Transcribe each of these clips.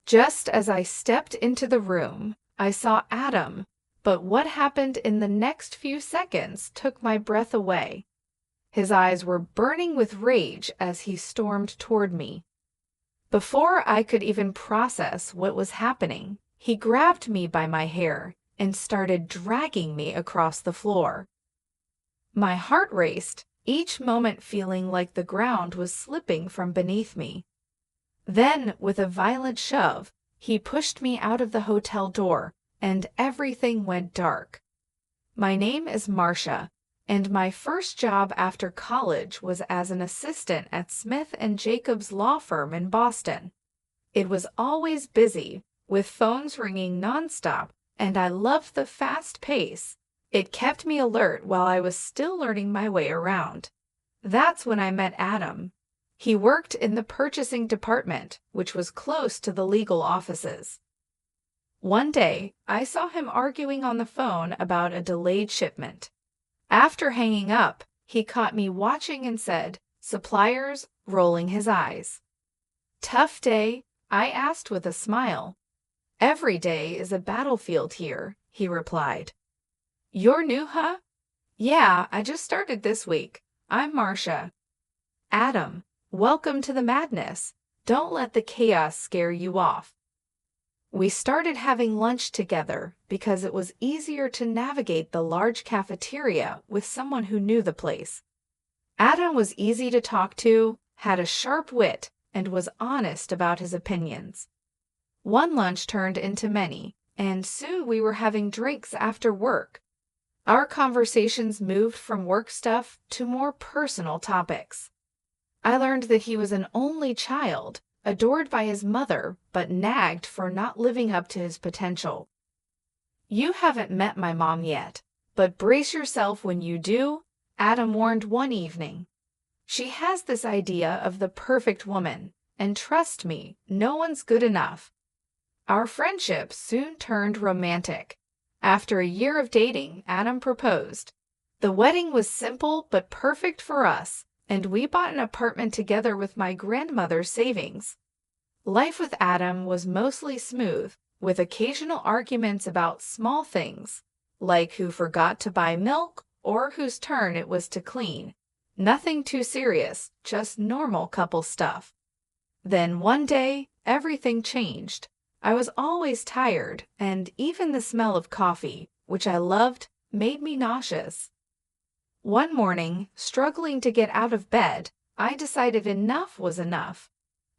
Just as I stepped into the room, I saw Adam, but what happened in the next few seconds took my breath away. His eyes were burning with rage as he stormed toward me. Before I could even process what was happening, he grabbed me by my hair and started dragging me across the floor. My heart raced, each moment feeling like the ground was slipping from beneath me. Then, with a violent shove, he pushed me out of the hotel door, and everything went dark. My name is Marcia, and my first job after college was as an assistant at Smith & Jacobs law firm in Boston. It was always busy, with phones ringing nonstop, and I loved the fast pace. It kept me alert while I was still learning my way around. That's when I met Adam. He worked in the purchasing department, which was close to the legal offices. One day, I saw him arguing on the phone about a delayed shipment. After hanging up, he caught me watching and said, "Suppliers," rolling his eyes. "Tough day?" I asked with a smile. "Every day is a battlefield here," he replied. "You're new, huh?" "Yeah, I just started this week. I'm Marcia." "Adam, welcome to the madness. Don't let the chaos scare you off." We started having lunch together because it was easier to navigate the large cafeteria with someone who knew the place. Adam was easy to talk to, had a sharp wit, and was honest about his opinions. One lunch turned into many, and soon we were having drinks after work. Our conversations moved from work stuff to more personal topics. I learned that he was an only child, adored by his mother, but nagged for not living up to his potential. "You haven't met my mom yet, but brace yourself when you do," Adam warned one evening. "She has this idea of the perfect woman, and trust me, no one's good enough." Our friendship soon turned romantic. After a year of dating, Adam proposed. The wedding was simple but perfect for us, and we bought an apartment together with my grandmother's savings. Life with Adam was mostly smooth, with occasional arguments about small things, like who forgot to buy milk or whose turn it was to clean. Nothing too serious, just normal couple stuff. Then one day, everything changed. I was always tired, and even the smell of coffee, which I loved, made me nauseous. One morning, struggling to get out of bed, I decided enough was enough.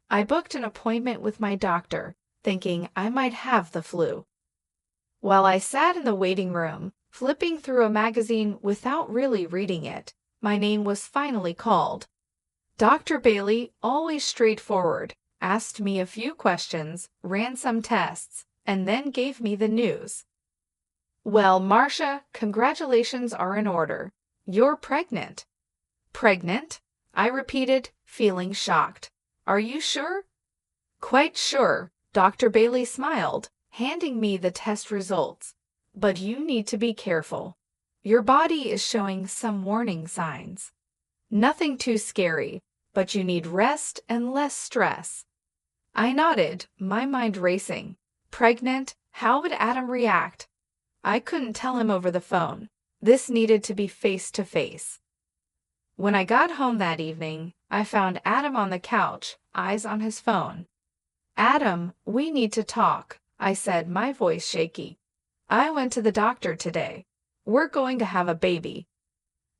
I booked an appointment with my doctor, thinking I might have the flu. While I sat in the waiting room, flipping through a magazine without really reading it, my name was finally called. Dr. Bailey, always straightforward, asked me a few questions, ran some tests, and then gave me the news. "Well, Marcia, congratulations are in order. You're pregnant." "Pregnant?" I repeated, feeling shocked. "Are you sure?" "Quite sure," Dr. Bailey smiled, handing me the test results. "But you need to be careful. Your body is showing some warning signs. Nothing too scary, but you need rest and less stress." I nodded, my mind racing. Pregnant? How would Adam react? I couldn't tell him over the phone. This needed to be face to face. When I got home that evening, I found Adam on the couch, eyes on his phone. "Adam, we need to talk," I said, my voice shaky. "I went to the doctor today. We're going to have a baby."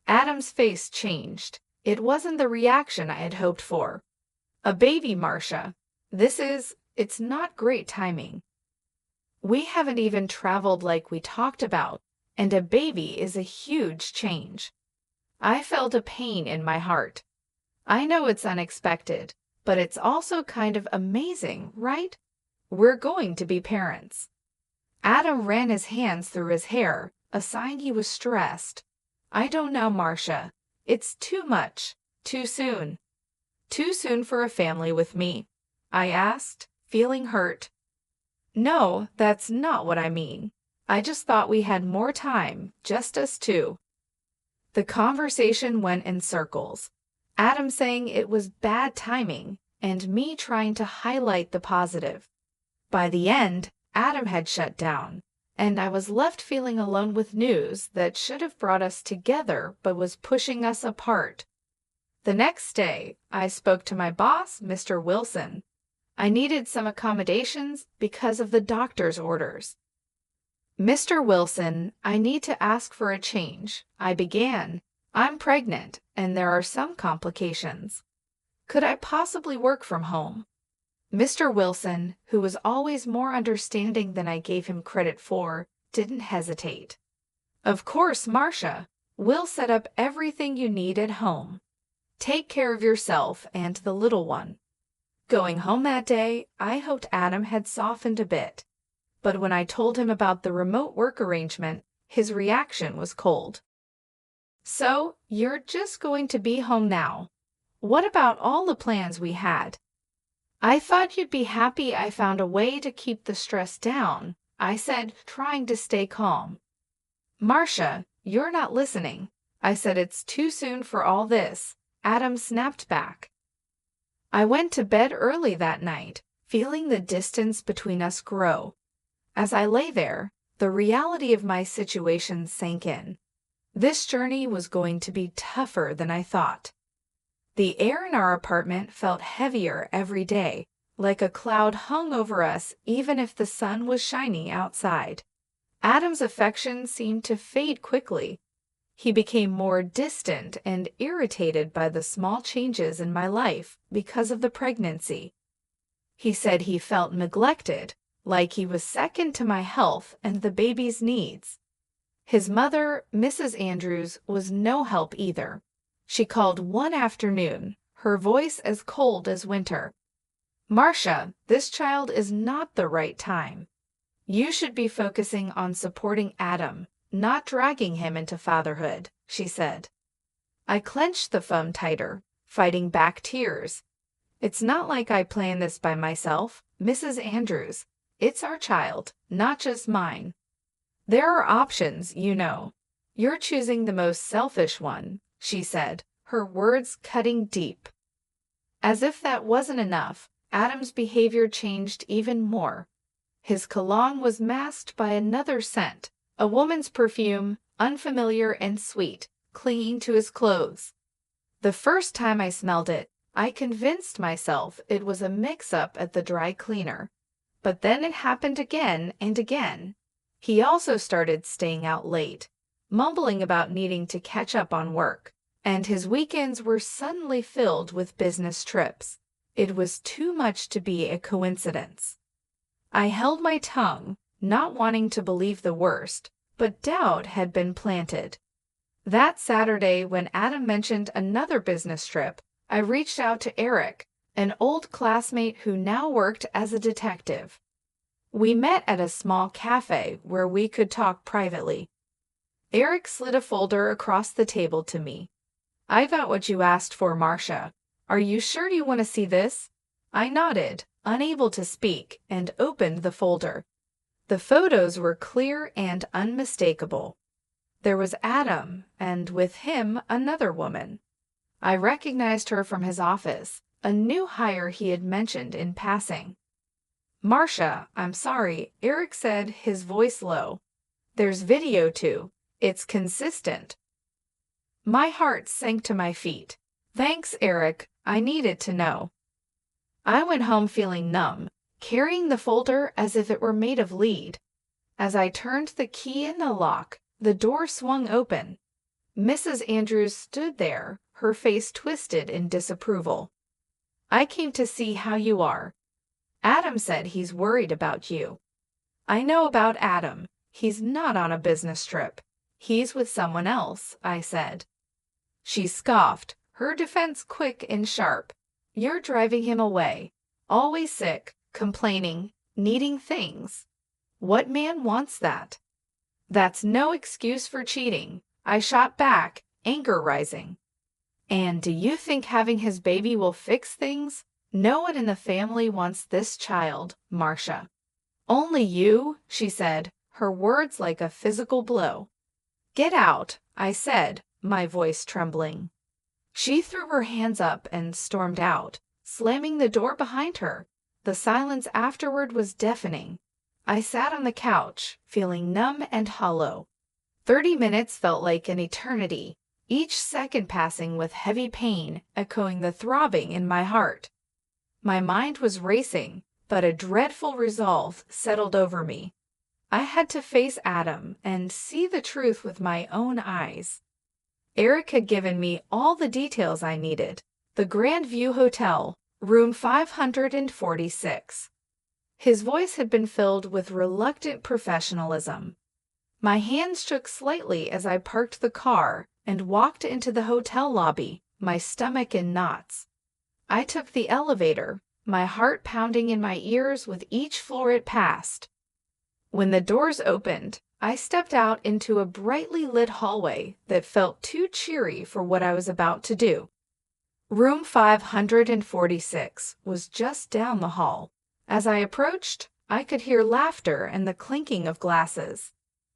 Adam's face changed. It wasn't the reaction I had hoped for. "A baby, Marcia. It's not great timing. We haven't even traveled like we talked about, and a baby is a huge change." I felt a pain in my heart. "I know it's unexpected, but it's also kind of amazing, right? We're going to be parents." Adam ran his hands through his hair, a sign he was stressed. "I don't know, Marcia. It's too much. Too soon." "Too soon for a family with me?" I asked, feeling hurt. "No, that's not what I mean. I just thought we had more time, just us two." The conversation went in circles. Adam saying it was bad timing, and me trying to highlight the positive. By the end, Adam had shut down, and I was left feeling alone with news that should have brought us together but was pushing us apart. The next day, I spoke to my boss, Mr. Wilson. I needed some accommodations because of the doctor's orders. "Mr. Wilson, I need to ask for a change," I began. "I'm pregnant, and there are some complications. Could I possibly work from home?" Mr. Wilson, who was always more understanding than I gave him credit for, didn't hesitate. "Of course, Marcia. We'll set up everything you need at home. Take care of yourself and the little one." Going home that day, I hoped Adam had softened a bit. But when I told him about the remote work arrangement, his reaction was cold. "So, you're just going to be home now? What about all the plans we had?" "I thought you'd be happy I found a way to keep the stress down," I said, trying to stay calm. "Marcia, you're not listening. I said it's too soon for all this," Adam snapped back. I went to bed early that night, feeling the distance between us grow. As I lay there, the reality of my situation sank in. This journey was going to be tougher than I thought. The air in our apartment felt heavier every day, like a cloud hung over us even if the sun was shining outside. Adam's affection seemed to fade quickly. He became more distant and irritated by the small changes in my life because of the pregnancy. He said he felt neglected, like he was second to my health and the baby's needs. His mother, Mrs. Andrews, was no help either. She called one afternoon, her voice as cold as winter. "Marcia, this child is not the right time. You should be focusing on supporting Adam, not dragging him into fatherhood," she said. I clenched the phone tighter, fighting back tears. "It's not like I planned this by myself, Mrs. Andrews. It's our child, not just mine. There are options, you know. You're choosing the most selfish one," she said, her words cutting deep. As if that wasn't enough, Adam's behavior changed even more. His cologne was masked by another scent, a woman's perfume, unfamiliar and sweet, clinging to his clothes. The first time I smelled it, I convinced myself it was a mix-up at the dry cleaner. But then it happened again and again. He also started staying out late, mumbling about needing to catch up on work, and his weekends were suddenly filled with business trips. It was too much to be a coincidence. I held my tongue, not wanting to believe the worst, but doubt had been planted. That Saturday, when Adam mentioned another business trip, I reached out to Eric, an old classmate who now worked as a detective. We met at a small cafe where we could talk privately. Eric slid a folder across the table to me. "I got what you asked for, Marcia. Are you sure you want to see this?" I nodded, unable to speak, and opened the folder. The photos were clear and unmistakable. There was Adam, and with him another woman. I recognized her from his office, a new hire he had mentioned in passing. "Marcia, I'm sorry," Eric said, his voice low. "There's video too. It's consistent." My heart sank to my feet. "Thanks, Eric. I needed to know." I went home feeling numb, carrying the folder as if it were made of lead. As I turned the key in the lock, the door swung open. Mrs. Andrews stood there, her face twisted in disapproval. "I came to see how you are. Adam said he's worried about you." "I know about Adam. He's not on a business trip. He's with someone else," I said. She scoffed, her defense quick and sharp. "You're driving him away. Always sick, complaining, needing things. What man wants that?" "That's no excuse for cheating," I shot back, anger rising. "And do you think having his baby will fix things? No one in the family wants this child, Marcia." "Only you," she said, her words like a physical blow. "Get out," I said, my voice trembling. She threw her hands up and stormed out, slamming the door behind her. The silence afterward was deafening. I sat on the couch, feeling numb and hollow. 30 minutes felt like an eternity, each second passing with heavy pain echoing the throbbing in my heart. My mind was racing, but a dreadful resolve settled over me. I had to face Adam and see the truth with my own eyes. Eric had given me all the details I needed. The Grand View Hotel, room 546. His voice had been filled with reluctant professionalism. My hands shook slightly as I parked the car and walked into the hotel lobby, my stomach in knots. I took the elevator, my heart pounding in my ears with each floor it passed. When the doors opened, I stepped out into a brightly lit hallway that felt too cheery for what I was about to do. Room 546 was just down the hall. As I approached, I could hear laughter and the clinking of glasses.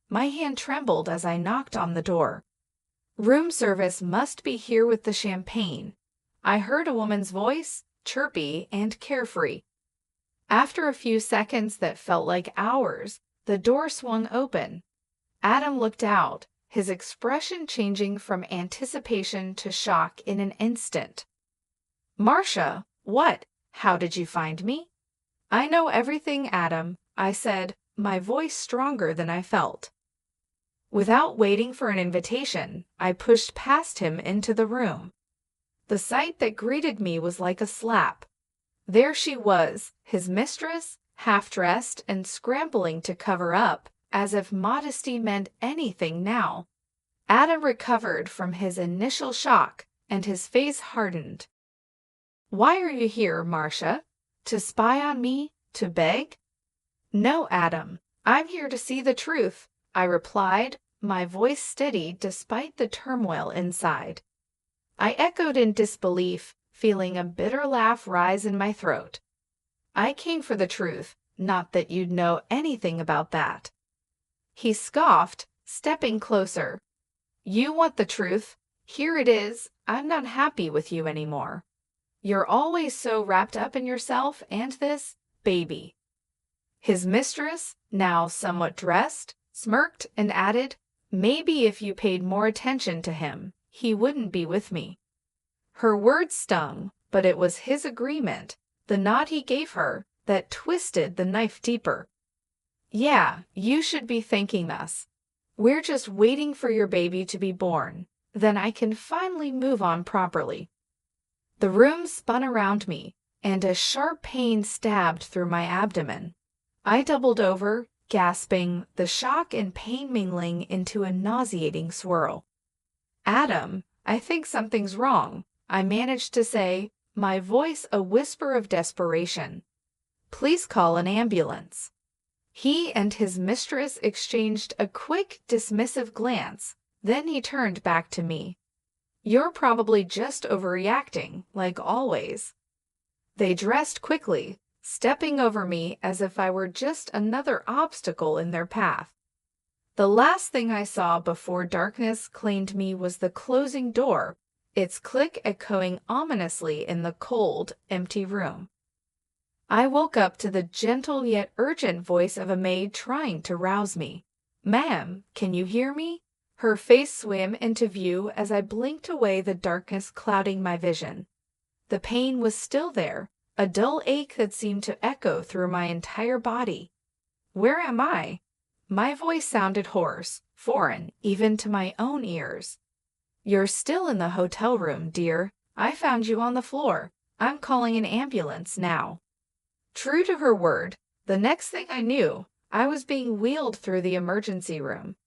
My hand trembled as I knocked on the door. Room service must be here with the champagne. I heard a woman's voice, chirpy and carefree. After a few seconds that felt like hours, the door swung open. Adam looked out, his expression changing from anticipation to shock in an instant. "Marcia, what? How did you find me?" "I know everything, Adam," I said, my voice stronger than I felt. Without waiting for an invitation, I pushed past him into the room. The sight that greeted me was like a slap. There she was, his mistress, half-dressed and scrambling to cover up, as if modesty meant anything now. Adam recovered from his initial shock, and his face hardened. "Why are you here, Marcia? To spy on me? To beg?" "No, Adam. I'm here to see the truth," I replied, my voice steady despite the turmoil inside. I echoed in disbelief, feeling a bitter laugh rise in my throat. "I came for the truth, not that you'd know anything about that." He scoffed, stepping closer. "You want the truth. Here it is. I'm not happy with you anymore. You're always so wrapped up in yourself and this baby." His mistress, now somewhat dressed, smirked and added, "Maybe if you paid more attention to him, he wouldn't be with me." Her words stung, but it was his agreement, the nod he gave her, that twisted the knife deeper. "Yeah, you should be thanking us. We're just waiting for your baby to be born. Then I can finally move on properly." The room spun around me, and a sharp pain stabbed through my abdomen. I doubled over, gasping, the shock and pain mingling into a nauseating swirl. "Adam, I think something's wrong," I managed to say, my voice a whisper of desperation. "Please call an ambulance." He and his mistress exchanged a quick, dismissive glance, then he turned back to me. "You're probably just overreacting, like always." They dressed quickly, stepping over me as if I were just another obstacle in their path. The last thing I saw before darkness claimed me was the closing door, its click echoing ominously in the cold, empty room. I woke up to the gentle yet urgent voice of a maid trying to rouse me. "Ma'am, can you hear me?" Her face swam into view as I blinked away the darkness clouding my vision. The pain was still there, a dull ache that seemed to echo through my entire body. "Where am I?" My voice sounded hoarse, foreign, even to my own ears. "You're still in the hotel room, dear. I found you on the floor. I'm calling an ambulance now." True to her word, the next thing I knew, I was being wheeled through the emergency room.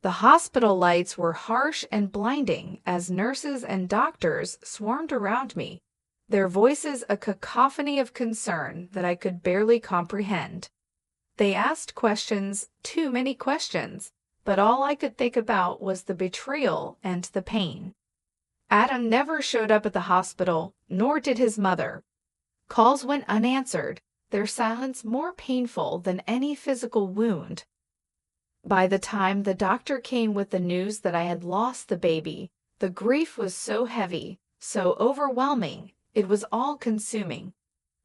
The hospital lights were harsh and blinding as nurses and doctors swarmed around me, their voices a cacophony of concern that I could barely comprehend. They asked questions, too many questions, but all I could think about was the betrayal and the pain. Adam never showed up at the hospital, nor did his mother. Calls went unanswered, their silence more painful than any physical wound. By the time the doctor came with the news that I had lost the baby, the grief was so heavy, so overwhelming, it was all-consuming.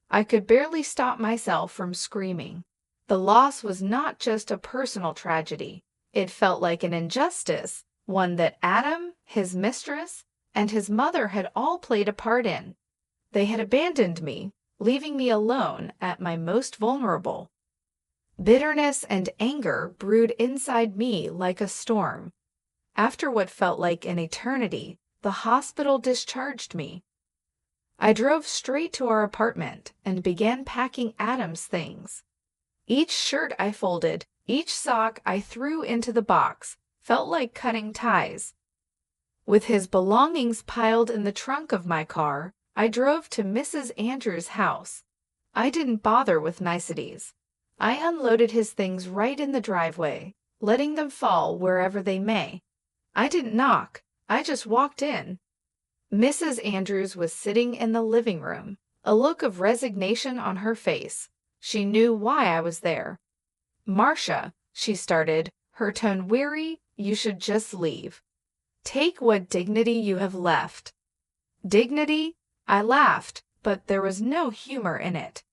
I could barely stop myself from screaming. The loss was not just a personal tragedy. It felt like an injustice, one that Adam, his mistress, and his mother had all played a part in. They had abandoned me, leaving me alone at my most vulnerable. Bitterness and anger brewed inside me like a storm. After what felt like an eternity, the hospital discharged me. I drove straight to our apartment and began packing Adam's things. Each shirt I folded, each sock I threw into the box, felt like cutting ties. With his belongings piled in the trunk of my car, I drove to Mrs. Andrews' house. I didn't bother with niceties. I unloaded his things right in the driveway, letting them fall wherever they may. I didn't knock, I just walked in. Mrs. Andrews was sitting in the living room, a look of resignation on her face. She knew why I was there. "Marcia," she started, her tone weary, "you should just leave. Take what dignity you have left." "Dignity?" I laughed, but there was no humor in it.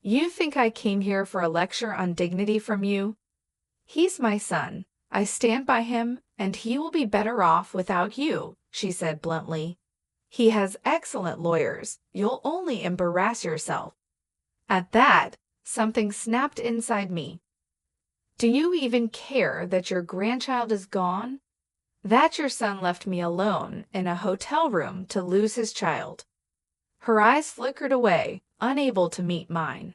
"You think I came here for a lecture on dignity from you? He's my son. I stand by him, and he will be better off without you," she said bluntly. "He has excellent lawyers. You'll only embarrass yourself." At that, something snapped inside me. "Do you even care that your grandchild is gone? That your son left me alone in a hotel room to lose his child?" Her eyes flickered away, unable to meet mine.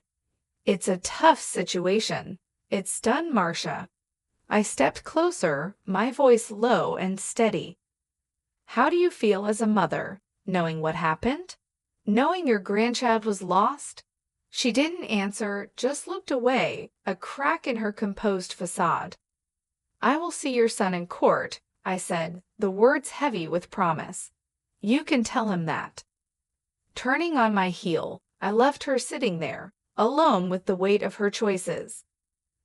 "It's a tough situation. It stunned Marcia." I stepped closer, my voice low and steady. "How do you feel as a mother, knowing what happened? Knowing your grandchild was lost?" She didn't answer, just looked away, a crack in her composed facade. "I will see your son in court," I said, the words heavy with promise. "You can tell him that." Turning on my heel, I left her sitting there, alone with the weight of her choices.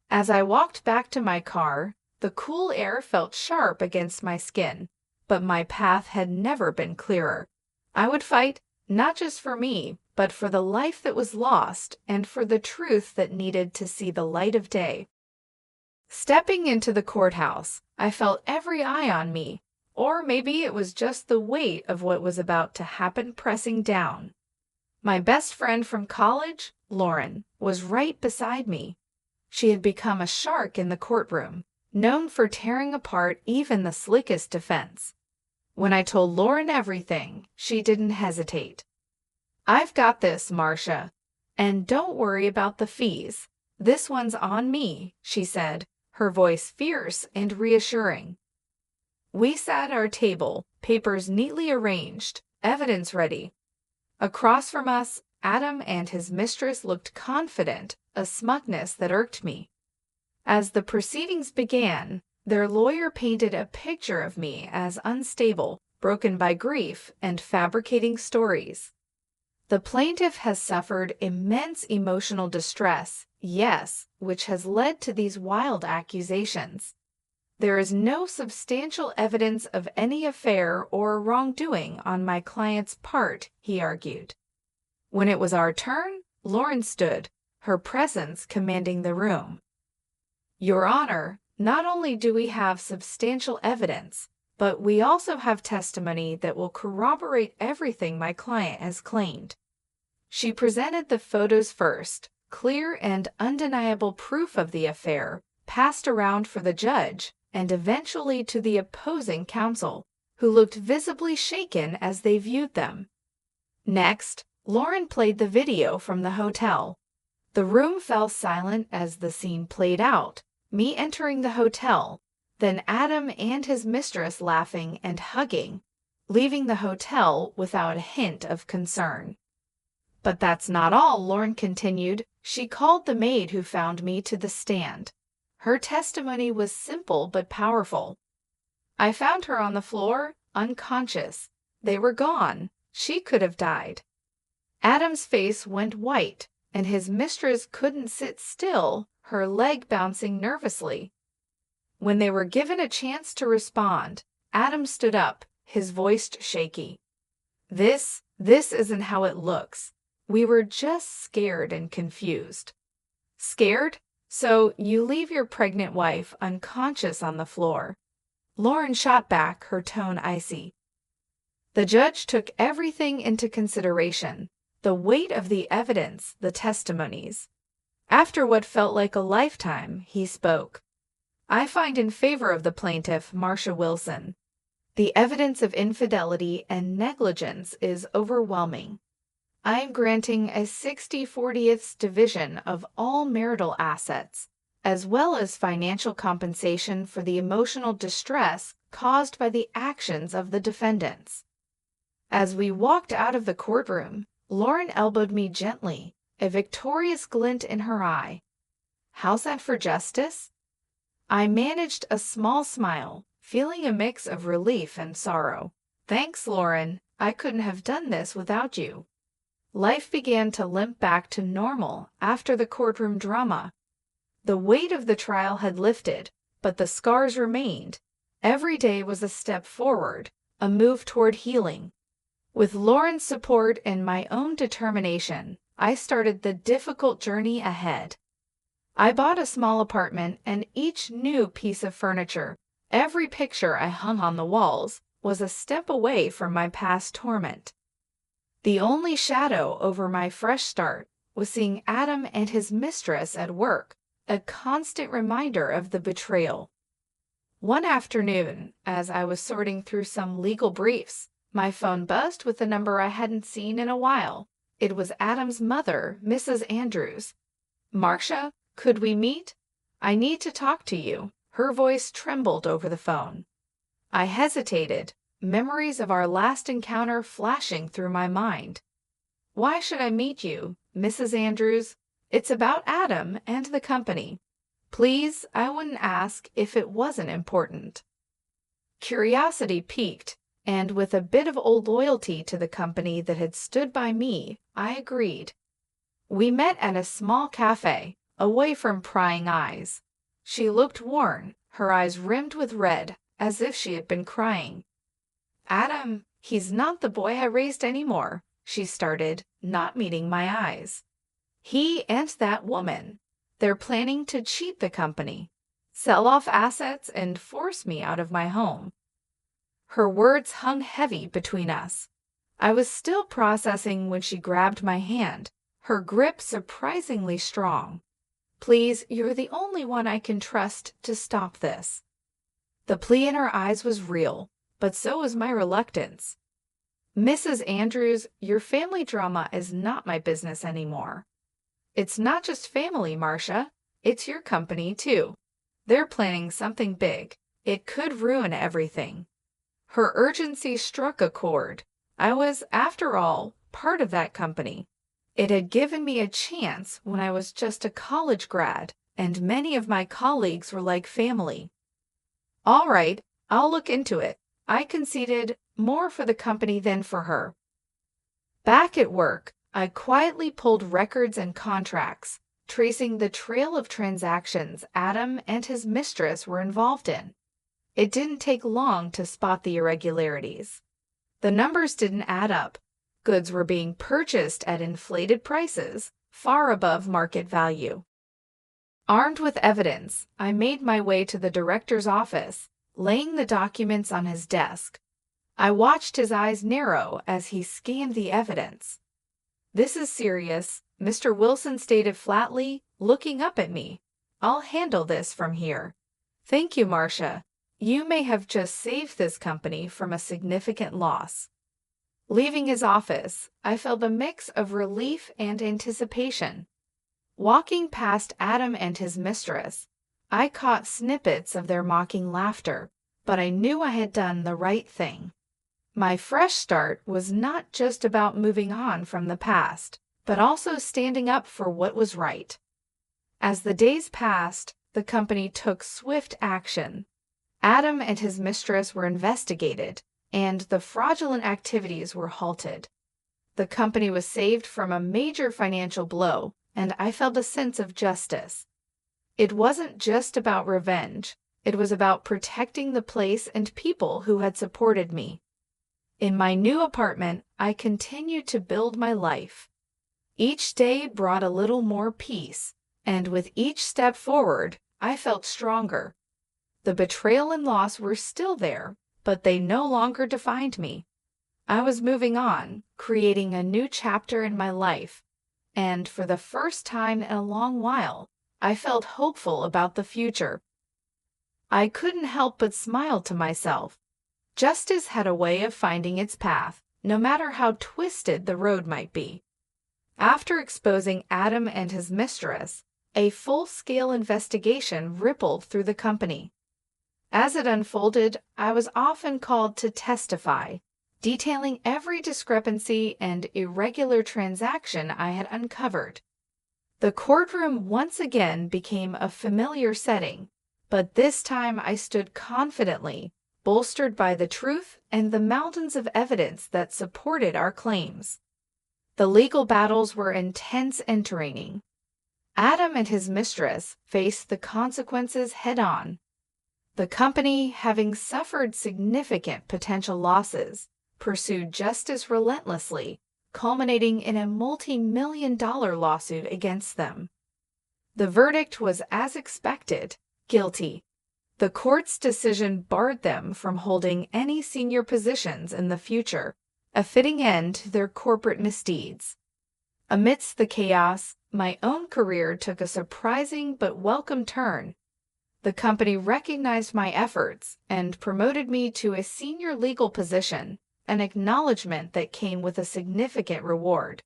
As I walked back to my car, the cool air felt sharp against my skin, but my path had never been clearer. I would fight, not just for me, but for the life that was lost and for the truth that needed to see the light of day. Stepping into the courthouse, I felt every eye on me, or maybe it was just the weight of what was about to happen pressing down. My best friend from college, Lauren, was right beside me. She had become a shark in the courtroom, known for tearing apart even the slickest defense. When I told Lauren everything, she didn't hesitate. "I've got this, Marcia. And don't worry about the fees. This one's on me," she said, her voice fierce and reassuring. We sat at our table, papers neatly arranged, evidence ready. Across from us, Adam and his mistress looked confident, a smugness that irked me. As the proceedings began, their lawyer painted a picture of me as unstable, broken by grief, and fabricating stories. "The plaintiff has suffered immense emotional distress, yes, which has led to these wild accusations. There is no substantial evidence of any affair or wrongdoing on my client's part," he argued. When it was our turn, Lauren stood, her presence commanding the room. "Your Honor, not only do we have substantial evidence, but we also have testimony that will corroborate everything my client has claimed." She presented the photos first, clear and undeniable proof of the affair, passed around for the judge, and eventually to the opposing counsel, who looked visibly shaken as they viewed them. Next, Lauren played the video from the hotel. The room fell silent as the scene played out, me entering the hotel, then Adam and his mistress laughing and hugging, leaving the hotel without a hint of concern. "But that's not all," Lauren continued. She called the maid who found me to the stand. Her testimony was simple but powerful. "I found her on the floor, unconscious. They were gone. She could have died." Adam's face went white, and his mistress couldn't sit still, her leg bouncing nervously. When they were given a chance to respond, Adam stood up, his voice shaky. This isn't how it looks. We were just scared and confused. Scared? So you leave your pregnant wife unconscious on the floor. Lauren shot back, her tone icy. The judge took everything into consideration, the weight of the evidence, the testimonies. After what felt like a lifetime, he spoke. I find in favor of the plaintiff, Marcia Wilson. The evidence of infidelity and negligence is overwhelming. I am granting a 60/40th division of all marital assets, as well as financial compensation for the emotional distress caused by the actions of the defendants. As we walked out of the courtroom, Lauren elbowed me gently, a victorious glint in her eye. How's that for justice? I managed a small smile, feeling a mix of relief and sorrow. Thanks, Lauren. I couldn't have done this without you. Life began to limp back to normal after the courtroom drama. The weight of the trial had lifted, but the scars remained. Every day was a step forward, a move toward healing. With Lauren's support and my own determination, I started the difficult journey ahead. I bought a small apartment, and each new piece of furniture, every picture I hung on the walls, was a step away from my past torment. The only shadow over my fresh start was seeing Adam and his mistress at work, a constant reminder of the betrayal. One afternoon, as I was sorting through some legal briefs, my phone buzzed with a number I hadn't seen in a while. It was Adam's mother, Mrs. Andrews. Marcia, could we meet? I need to talk to you. Her voice trembled over the phone. I hesitated, memories of our last encounter flashing through my mind. Why should I meet you, Mrs. Andrews? It's about Adam and the company. Please, I wouldn't ask if it wasn't important. Curiosity piqued, and with a bit of old loyalty to the company that had stood by me, I agreed. We met at a small cafe, away from prying eyes. She looked worn, her eyes rimmed with red, as if she had been crying. Adam, he's not the boy I raised anymore, she started, not meeting my eyes. He and that woman, they're planning to cheat the company, sell off assets, and force me out of my home. Her words hung heavy between us. I was still processing when she grabbed my hand, her grip surprisingly strong. Please, you're the only one I can trust to stop this. The plea in her eyes was real, but so was my reluctance. Mrs. Andrews, your family drama is not my business anymore. It's not just family, Marcia. It's your company, too. They're planning something big. It could ruin everything. Her urgency struck a chord. I was, after all, part of that company. It had given me a chance when I was just a college grad, and many of my colleagues were like family. All right, I'll look into it. I conceded, more for the company than for her. Back at work, I quietly pulled records and contracts, tracing the trail of transactions Adam and his mistress were involved in. It didn't take long to spot the irregularities. The numbers didn't add up. Goods were being purchased at inflated prices, far above market value. Armed with evidence, I made my way to the director's office, laying the documents on his desk. I watched his eyes narrow as he scanned the evidence. This is serious, Mr. Wilson stated flatly, looking up at me. I'll handle this from here. Thank you, Marcia. You may have just saved this company from a significant loss. Leaving his office, I felt a mix of relief and anticipation. Walking past Adam and his mistress, I caught snippets of their mocking laughter, but I knew I had done the right thing. My fresh start was not just about moving on from the past, but also standing up for what was right. As the days passed, the company took swift action. Adam and his mistress were investigated, and the fraudulent activities were halted. The company was saved from a major financial blow, and I felt a sense of justice. It wasn't just about revenge. It was about protecting the place and people who had supported me. In my new apartment, I continued to build my life. Each day brought a little more peace, and with each step forward, I felt stronger. The betrayal and loss were still there, but they no longer defined me. I was moving on, creating a new chapter in my life, and for the first time in a long while, I felt hopeful about the future. I couldn't help but smile to myself. Justice had a way of finding its path, no matter how twisted the road might be. After exposing Adam and his mistress, a full-scale investigation rippled through the company. As it unfolded, I was often called to testify, detailing every discrepancy and irregular transaction I had uncovered. The courtroom once again became a familiar setting, but this time I stood confidently, bolstered by the truth and the mountains of evidence that supported our claims. The legal battles were intense and draining. Adam and his mistress faced the consequences head-on. The company, having suffered significant potential losses, pursued justice relentlessly, culminating in a multi-million-dollar lawsuit against them. The verdict was as expected, guilty. The court's decision barred them from holding any senior positions in the future, a fitting end to their corporate misdeeds. Amidst the chaos, my own career took a surprising but welcome turn. The company recognized my efforts and promoted me to a senior legal position, an acknowledgement that came with a significant reward.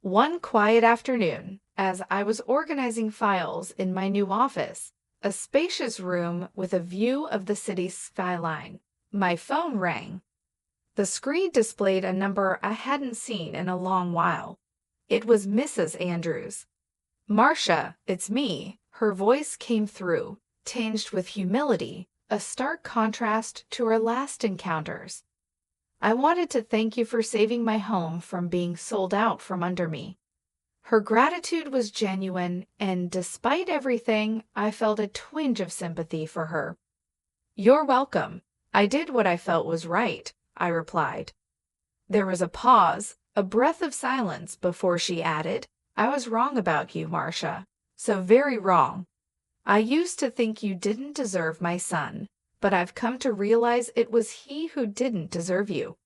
One quiet afternoon, as I was organizing files in my new office, a spacious room with a view of the city's skyline, my phone rang. The screen displayed a number I hadn't seen in a long while. It was Mrs. Andrews. "Marcia, it's me." Her voice came through, tinged with humility, a stark contrast to our last encounters. "I wanted to thank you for saving my home from being sold out from under me." Her gratitude was genuine, and despite everything, I felt a twinge of sympathy for her. "You're welcome. I did what I felt was right," I replied. There was a pause, a breath of silence before she added, "I was wrong about you, Marcia. So very wrong. I used to think you didn't deserve my son, but I've come to realize it was he who didn't deserve you."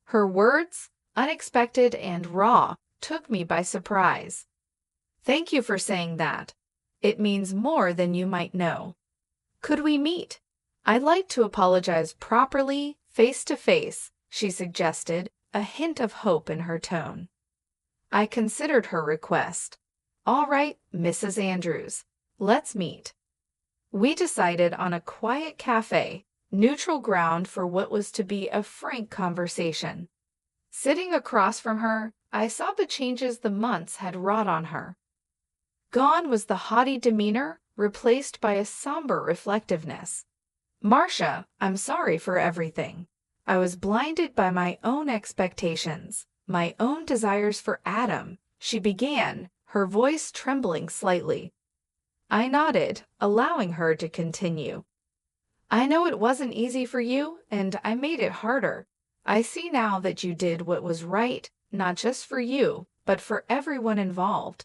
Her words, unexpected and raw, took me by surprise. "Thank you for saying that. It means more than you might know. Could we meet? I'd like to apologize properly, face to face," she suggested, a hint of hope in her tone. I considered her request. "All right, Mrs. Andrews, let's meet." We decided on a quiet cafe, neutral ground for what was to be a frank conversation. Sitting across from her, I saw the changes the months had wrought on her. Gone was the haughty demeanor, replaced by a somber reflectiveness. "Marcia, I'm sorry for everything. I was blinded by my own expectations, my own desires for Adam," she began, her voice trembling slightly. I nodded, allowing her to continue. "I know it wasn't easy for you, and I made it harder. I see now that you did what was right, not just for you, but for everyone involved."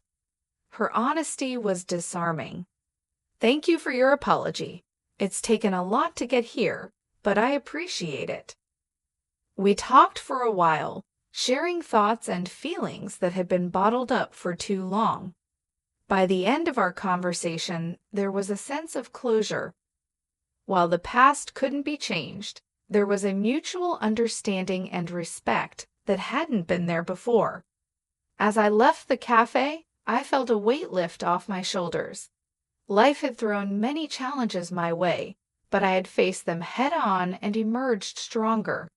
Her honesty was disarming. "Thank you for your apology. It's taken a lot to get here, but I appreciate it." We talked for a while, sharing thoughts and feelings that had been bottled up for too long. By the end of our conversation, there was a sense of closure. While the past couldn't be changed, there was a mutual understanding and respect that hadn't been there before. As I left the cafe, I felt a weight lift off my shoulders. Life had thrown many challenges my way, but I had faced them head-on and emerged stronger.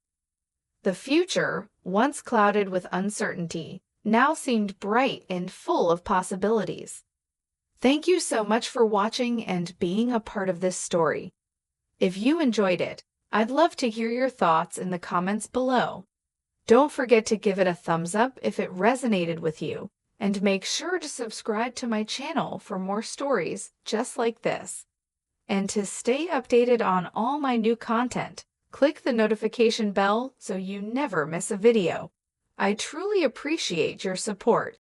The future, once clouded with uncertainty, now seemed bright and full of possibilities. Thank you so much for watching and being a part of this story. If you enjoyed it, I'd love to hear your thoughts in the comments below. Don't forget to give it a thumbs up if it resonated with you, and make sure to subscribe to my channel for more stories just like this. And to stay updated on all my new content, click the notification bell so you never miss a video. I truly appreciate your support.